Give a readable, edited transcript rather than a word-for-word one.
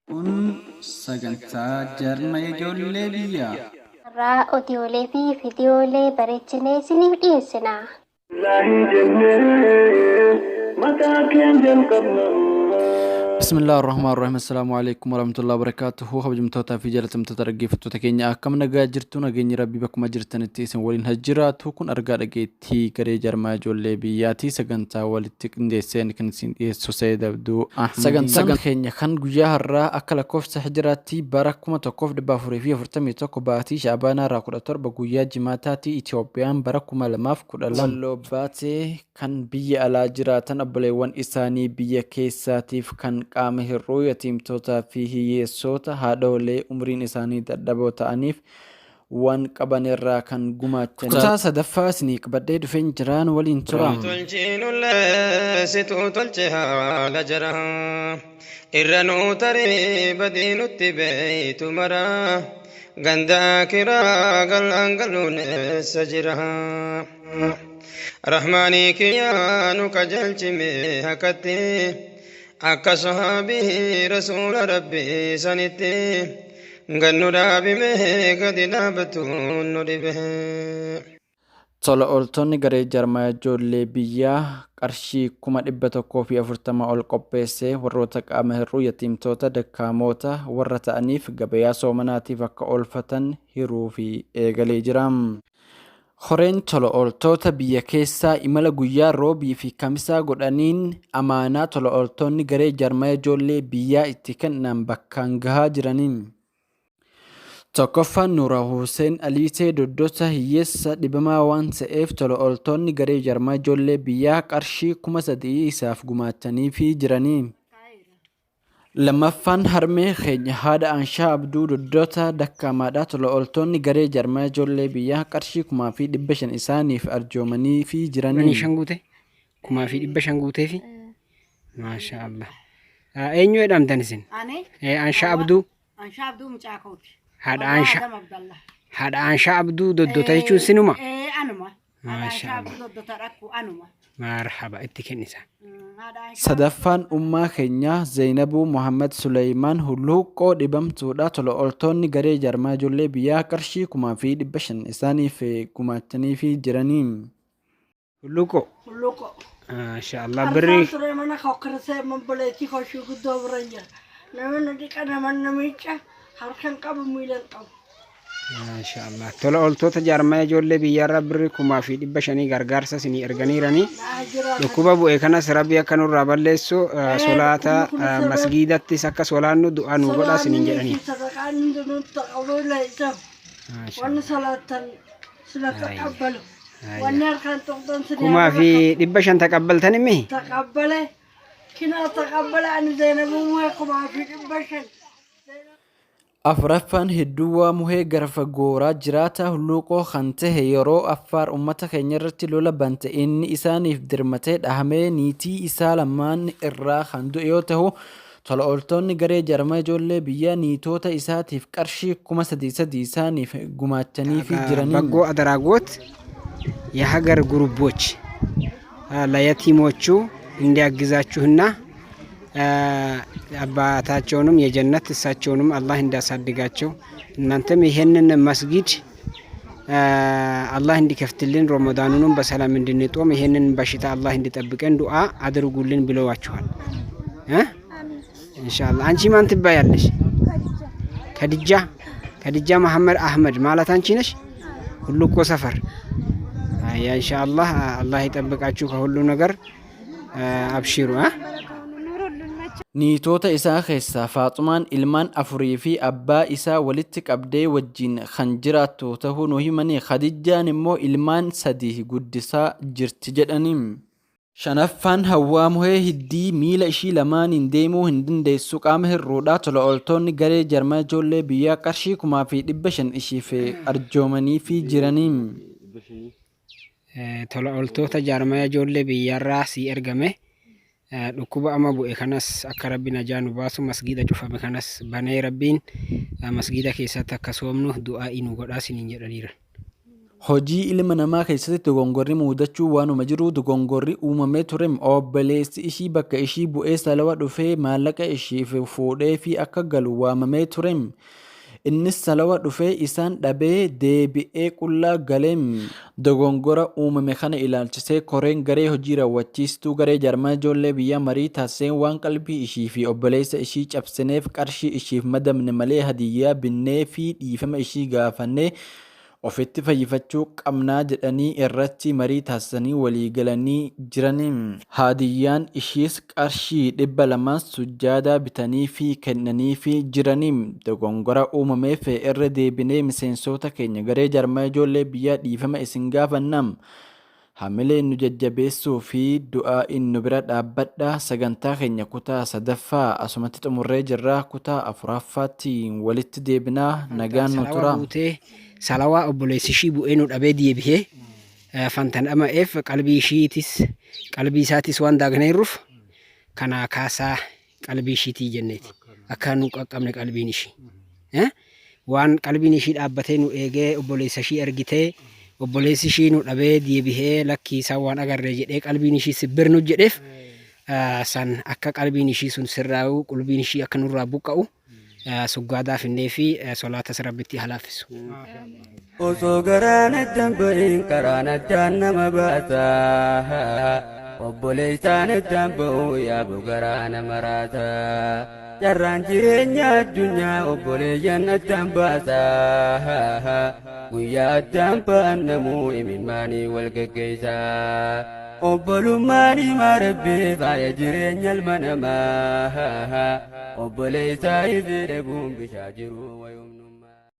Kun sagantaa jarma ijoollee biyyaa. Irraa odiyoolee fi viidiyoolee bareechinee isiniif dhiyeessina. بسم الله الرحمن الرحيم السلام عليكم ورحمة الله وبركاته خبجمتوتا في جلتم تترقيفتو تكينيا أكم نقا جرتو نقيني ربي بكم جرتن التيسن ولين هجراتو كن أرقا رقيتي كري جرما جولي بياتي سقنتا والتقن ديسين كنسين ديسو سيدا بدو أحمد سقن خينيا خان قجاه الرا أكلا كوف سحجراتي باراكما توقف دبافوري فيه فرتمي توقو باتي شعبانا راكو داتور بقويا جماتاتي إتيوبيان باراكما لماف كود اللام باتي كان بيا على جراتن أبليوان إساني بيا كيساتيف كان qaama hir'uu yatiimtotaa fi hiyyeessota haadholee umriin isaanii dadhaboo ta'aniif waan qaban irraa kan gumaachan. Kutaa sadaffaa isinii qabadhee dhufeen jiraan waliin tura. Situu tolche haala jara irra nuu taree badii nutti beeytu mara gandaa kiraa galaan galuun eessa jira. Rahmaanii kiyyaa nu qajeelchime hakkatti. Akka sahabii rasuula rabbii sanitti gannu dhaabimee gadi dhaabatuun nu dhibe. Tola ooltonni garee jarmaa ijoollee biyyaa qarshii 140 ol qopheessee warroota qaama hir'uu yatiimtoota dakkaamoota warra ta'aniif gabayaa soomanaatiif akka oolfatan hiruu fi eegalee jira. Horeen tola ooltota biyya keessaa imala guyyaa roobii fi kamisaa godhaniin amaanaa tola ooltonni garee jarmaa ijoollee biyyaa itti kennan bakkaan gahaa jiraniin. Tokkoffaan Nuura Hussein Aliitee Doddota hiyyeessa dhibamaa waan ta'eef tola ooltonni garee jarmaa ijoollee biyyaa qarshii 3,000 isaaf gumaachanii fi jiranii. Lammaffaan harmee keenya haadha Anshaa Abduu Doddota dakkaamaadhaa tola ooltonni garee jarmaa ijoollee biyyaa qarshii 500 isaaniif arjoomanii fi jiranii. Shanguute 500 guutee fi maasha Allah. Eenyu jedhamtan isin? Anshaa Abduu. Anshaa Abduu Mucaakooti. Haadha Anshaa Abduu Doddota jechuun sinuma? Anuma. Anshaa Abduu Doddota rakku anuma. Marhaba itti kennisa. Sadaffaan ummaa keenyaa Zainabuu Muhammad Suleymaan hulluuqqoo dhibamtuudha tola ooltonni garee jarmaa ijoollee biyyaa qarshii 500 isaaniif gumaachanii fi jiranii. Hulluuqqoo? Hulluuqqoo. Masha Allah birrii. Ture mana kokkorsee mamboleetii koshuu guddoo bira jira. Namni dhiqa naman namicha harkaan qabu miilan qabu. Masha Allah. Tola ooltota jarmaa ijoollee biyyaarraa birrii 500 gargaarsa isinii erganiiranii. Dhukkuba bu'e kanas rabbi akka nurraa balleessu solaata masgiidattis akka solaannu du'aa nu godhaa isiniin jedhanii. Sadaqaan hundinuu taqabuu leeysaaf. Wanni salaatan sila taqabbalu. Wanni harkaan tuqxan sila. 500 taqabbaltan himi? Taqabbale. Kina taqabbale ani Zainabuu muhee 500. Afuraffaan Hidduwaa Muhee Garfa Gooraa jiraata hulluuqoo kan tahe yeroo Affaar uummata keenya irratti lola bante inni isaaniif dirmatee dhahamee niitii isaa lamaan irraa kan du'e yoo ta'u tola ooltonni garee jarmaa ijoollee biyyaa niitoota isaatiif qarshii 3,000 isaaniif gumaachanii fi jiranii. በጎ አድራጎት የሀገር ግሩፖች ለየቲሞቹ እንዲያግዛችሁና አባታቸውንም የጀነት እሳቸውንም አላህ እንዲያሳድጋቸው እናንተም ይሄንን መስጊድ አላህ እንዲከፍትልን ረመዳኑንም በሰላም እንድንጦም ይሄንን በሽታ አላህ እንዲጠብቀን ዱዓ አድርጉልን ብለዋችኋል። ኢንሻአላህ። አንቺ ማን ትባያለሽ? ከድጃ መሐመድ አህመድ ማለት አንቺ ነሽ? ሁሉቆ ሰፈር። ያ ኢንሻአላህ አላህ ይጠብቃችሁ ከሁሉ ነገር አብሽሩ። Niitoota isaa keessaa Faaxumaan ilmaan afurii fi abbaa isaa walitti qabdee wajjin kan jiraattu ta'uu nu himanii Khadijaan immoo ilmaan 3 guddisaa jirti jedhaniin. Shanaffaan Hawwaa Muhee Hiddii miila ishii lamaaniin deemuu hin dandeessu qaama hir'uudhaa tola ooltonni garee jarmaa ijoollee biyyaa qarshii 500 ishiif arjoomanii fi jiraniin. Tola ooltota jarmaa ijoollee biyyaarraa si ergame. Dhukkuba amma bu'e kanas akka rabbiin ajaa nu baasu masgiida cufame kanas banee rabbiin masgiida keessatti akka soomnu du'aa nu godhaa isiniin jedhaniira. hojii ilma namaa keessatti dogongorri muudachuu waanuma jiru dogongorri uumamee ture obboleessi ishii bakka ishii bu'ee salawa dhufee maallaqa ishiif fuudhee fi akka galu waamamee ture. Innis salawa dhufee isaan dhabee deebi'ee qullaa galee. Dogongora uumame kana ilaalchisee koreen garee hojii raawwachiistuu garee jaarmaa ijoollee biyyaa marii taasiseen waan qalbii ishii fi obboleessa ishii cabsineef qarshii ishiif madamne malee hadiyyaa binnee fi dhiifama ishii gaafannee ofitti fayyifachuu qabnaa jedhanii irratti marii taasisanii walii galanii jiranii. Hadiyyaan ishiis qarshii 200 sujjaadaa bitanii fi kennanii fi jiranii. Dogongora uumameef irra deebinee miseensota keenya garee jaarmaa ijoollee biyyaa dhiifama isin gaafannam. Hamilee nu jajjabeessuu fi du'aa nu bira dhaabbadha. Sagantaa keenya kutaa 3ffaa asumatti xumurree jirra. Kutaa 4ffaatti walitti deebinaa. Nagaan nu tura. Salawaa obboleessi ishii bu'ee nu dhabee deebi'ee fantan dhama'eef qalbii isaatis waan daagneerruuf kana kaasaa qalbii ishiitii jenneeti. Akka nu qaqqabne qalbiin ishii. Waan qalbiin ishii dhaabbatee nu eegee obboleessa ishii argitee obboleessi ishii nu dhabee deebi'ee lakkii isaa waan agarree jedhee qalbiin ishii sibbirnu jedheef san akka qalbiin ishii sun sirraa'u qalbiin ishii akka nurraa buqqa'u. Suggadaa finnee fi solaata rabbitti halaafisu. Osoo garaan addaan bahin karaan addaan nama baata. Obboleessaan addaan bahu yaabu garaa nama raata. Carraan jireenya addunyaa obboleeyyan addaan baasa. Guyyaa addaan ba'an namuu imimmaanii wal geggeessa. Obbolummaan himaa rabbii faaya jireenya ilma namaa. Obboleessaa ifi dhabuun bishaa jiru wayum.